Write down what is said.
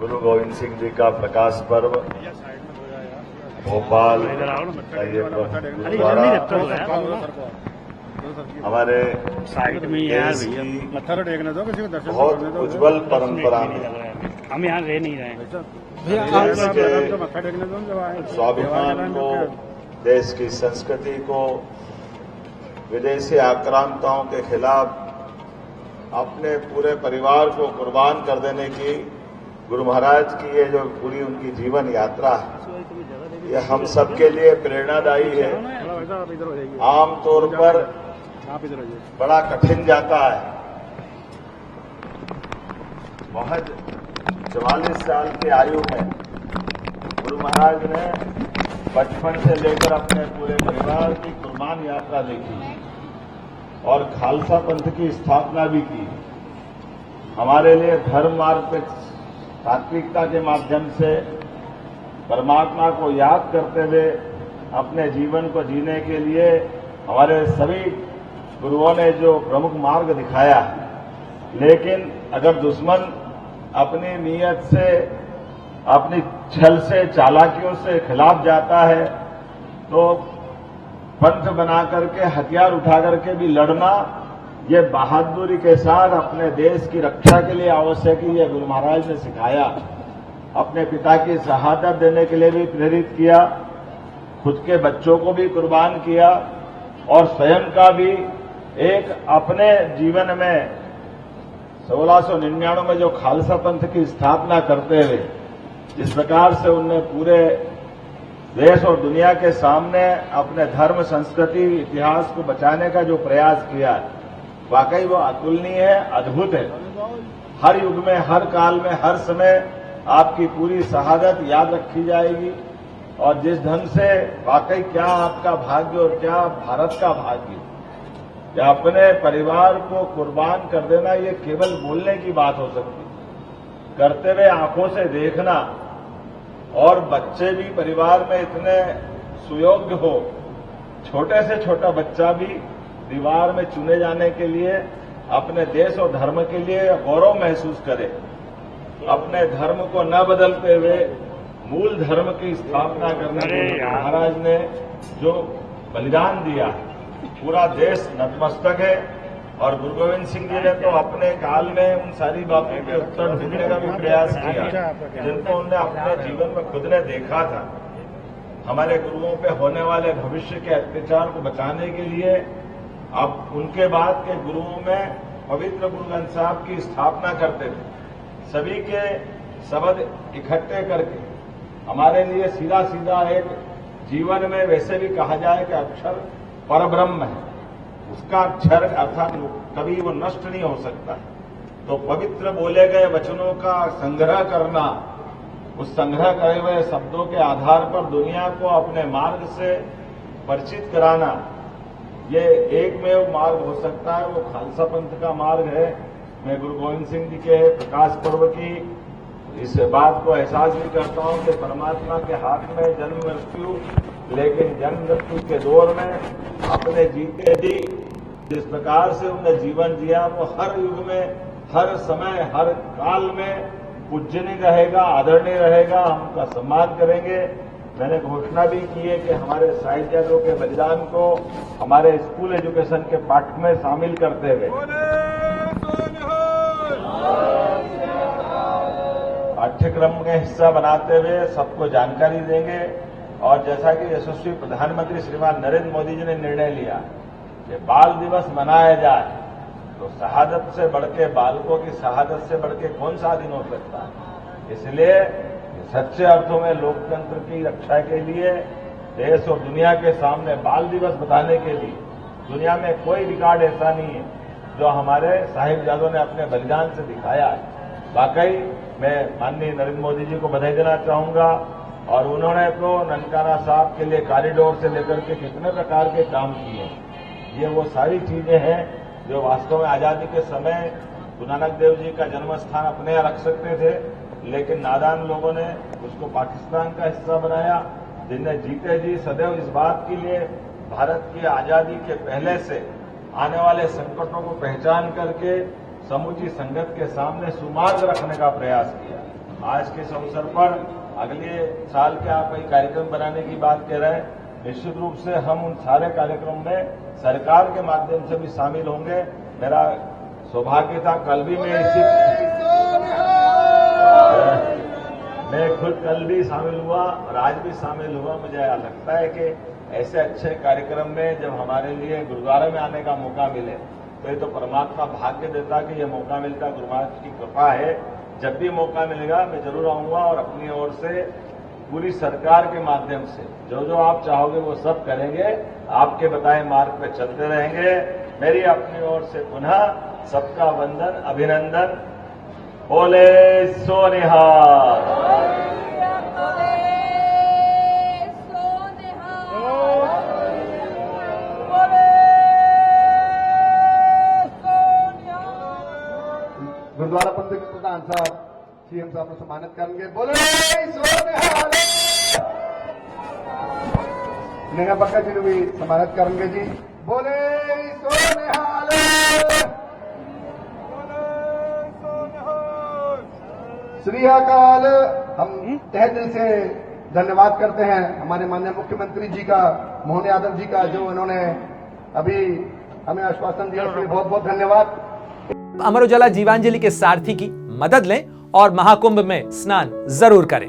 गुरु गोविंद सिंह जी का प्रकाश पर्व भोपाल का ये गुरुद्वारा हमारे देश की बहुत उज्जवल परंपरा में हम यहाँ रह नहीं रहे हैं। देश के स्वाभिमान को, देश की संस्कृति को विदेशी आक्रांताओं के खिलाफ अपने पूरे परिवार को कुर्बान कर देने की गुरु महाराज की ये जो पूरी उनकी जीवन यात्रा है, ये हम सब के लिए प्रेरणादायी है। आमतौर पर बड़ा कठिन जाता है। महज 44 साल की आयु में गुरु महाराज ने बचपन से लेकर अपने पूरे परिवार की कुर्बान यात्रा देखी और खालसा पंथ की स्थापना भी की। हमारे लिए धर्म मार्ग पे तात्विकता के माध्यम से परमात्मा को याद करते हुए अपने जीवन को जीने के लिए हमारे सभी गुरुओं ने जो प्रमुख मार्ग दिखाया, लेकिन अगर दुश्मन अपनी नीयत से, अपनी छल से, चालाकियों से खिलाफ जाता है तो पंथ बना करके, हथियार उठा करके भी लड़ना, ये बहादुरी के साथ अपने देश की रक्षा के लिए आवश्यक है। ये गुरु महाराज ने सिखाया। अपने पिता की शहादत देने के लिए भी प्रेरित किया, खुद के बच्चों को भी कुर्बान किया और स्वयं का भी एक अपने जीवन में 1699 में जो खालसा पंथ की स्थापना करते हुए जिस प्रकार से उनने पूरे देश और दुनिया के सामने अपने धर्म, संस्कृति, इतिहास को बचाने का जो प्रयास किया, वाकई वो अतुलनीय है, अद्भुत है। हर युग में, हर काल में, हर समय आपकी पूरी शहादत याद रखी जाएगी और जिस ढंग से वाकई क्या आपका भाग्य और क्या भारत का भाग्य, या अपने परिवार को कुर्बान कर देना, ये केवल बोलने की बात हो सकती है। करते हुए आंखों से देखना, और बच्चे भी परिवार में इतने सुयोग्य हो, छोटे से छोटा बच्चा भी दीवार में चुने जाने के लिए अपने देश और धर्म के लिए गौरव महसूस करे, अपने धर्म को न बदलते हुए मूल धर्म की स्थापना करने के लिए महाराज ने जो बलिदान दिया, पूरा देश नतमस्तक है। और गुरु गोविंद सिंह जी ने तो अपने काल में उन सारी बातों के उत्तर ढूंढने का भी प्रयास किया जिनको उन्होंने अपने जीवन में खुद ने देखा था। हमारे गुरुओं पे होने वाले भविष्य के अत्याचार को बचाने के लिए अब उनके बाद के गुरुओं में पवित्र गुरु ग्रंथ साहब की स्थापना करते थे। सभी के शब्द इकट्ठे करके हमारे लिए सीधा सीधा एक जीवन में वैसे भी कहा जाए कि अक्षर परब्रह्म है, उसका अक्षर अर्थात कभी वो नष्ट नहीं हो सकता। तो पवित्र बोले गए वचनों का संग्रह करना, उस संग्रह करे हुए शब्दों के आधार पर दुनिया को अपने मार्ग से परिचित कराना, ये एकमेव मार्ग हो सकता है, वो खालसा पंथ का मार्ग है। मैं गुरु गोविंद सिंह जी के प्रकाश पर्व की इस बात को एहसास भी करता हूं कि परमात्मा के हाथ में जन्म मृत्यु, लेकिन जन्म मृत्यु के दौर में अपने जीते जी जिस प्रकार से उन्होंने जीवन जिया, वो हर युग में, हर समय, हर काल में पूजनीय रहेगा, आदरणीय रहेगा। हम उनका सम्मान करेंगे। मैंने घोषणा भी की है कि हमारे साहित्यकारों के बलिदान को हमारे स्कूल एजुकेशन के पाठ में शामिल करते हुए पाठ्यक्रम के हिस्सा बनाते हुए सबको जानकारी देंगे। और जैसा कि यशस्वी प्रधानमंत्री श्रीमान नरेंद्र मोदी जी ने निर्णय लिया कि बाल दिवस मनाया जाए, तो शहादत से बढ़ के, बालकों की शहादत से बढ़ के कौन सा दिन हो सकता है। इसलिए सच्चे अर्थों में लोकतंत्र की रक्षा के लिए देश और दुनिया के सामने बाल दिवस बताने के लिए दुनिया में कोई रिकॉर्ड ऐसा नहीं है जो हमारे साहिबजादों ने अपने बलिदान से दिखाया है। वाकई मैं माननीय नरेंद्र मोदी जी को बधाई देना चाहूंगा। और उन्होंने तो ननकाना साहब के लिए कॉरिडोर से लेकर के कितने प्रकार के काम किए। ये वो सारी चीजें हैं जो वास्तव में आजादी के समय गुरु नानक देव जी का जन्म स्थान अपने यहाँ रख सकते थे, लेकिन नादान लोगों ने उसको पाकिस्तान का हिस्सा बनाया, जिन्हें जीते जी सदैव इस बात के लिए भारत की आजादी के पहले से आने वाले संकटों को पहचान करके समूची संगत के सामने सुमार्ग रखने का प्रयास किया। आज के इस अवसर पर अगले साल के आप एक कार्यक्रम बनाने की बात कह रहे हैं। निश्चित रूप से हम उन सारे कार्यक्रम में सरकार के माध्यम से भी शामिल होंगे। मेरा सौभाग्य था, कल भी मैं खुद कल भी शामिल हुआ और आज भी शामिल हुआ। मुझे लगता है कि ऐसे अच्छे कार्यक्रम में जब हमारे लिए गुरुद्वारा में आने का मौका मिले तो ये तो परमात्मा भाग्य देता कि ये मौका मिलता, गुरु महाराज की कृपा है। जब भी मौका मिलेगा मैं जरूर आऊंगा और अपनी ओर से पूरी सरकार के माध्यम से जो जो आप चाहोगे वो सब करेंगे, आपके बताए मार्ग पे चलते रहेंगे। मेरी अपनी ओर से पुनः सबका वंदन, अभिनंदन। बोले सो निहाल। गुरुद्वारा प्रबंधक प्रधान साहब सीएम साहब को सम्मानित करेंगे। बोले सो निहाल। नेहा पक्का जी को भी सम्मानित करेंगे जी। बोले सो निहाल। श्री अकाल। हम तहे दिल से धन्यवाद करते हैं हमारे माननीय मुख्यमंत्री जी का, मोहन यादव जी का, जो उन्होंने अभी हमें आश्वासन दिया, उसके लिए बहुत बहुत धन्यवाद। अमर उजाला जीवांजलि के सारथी की मदद लें और महाकुंभ में स्नान जरूर करें।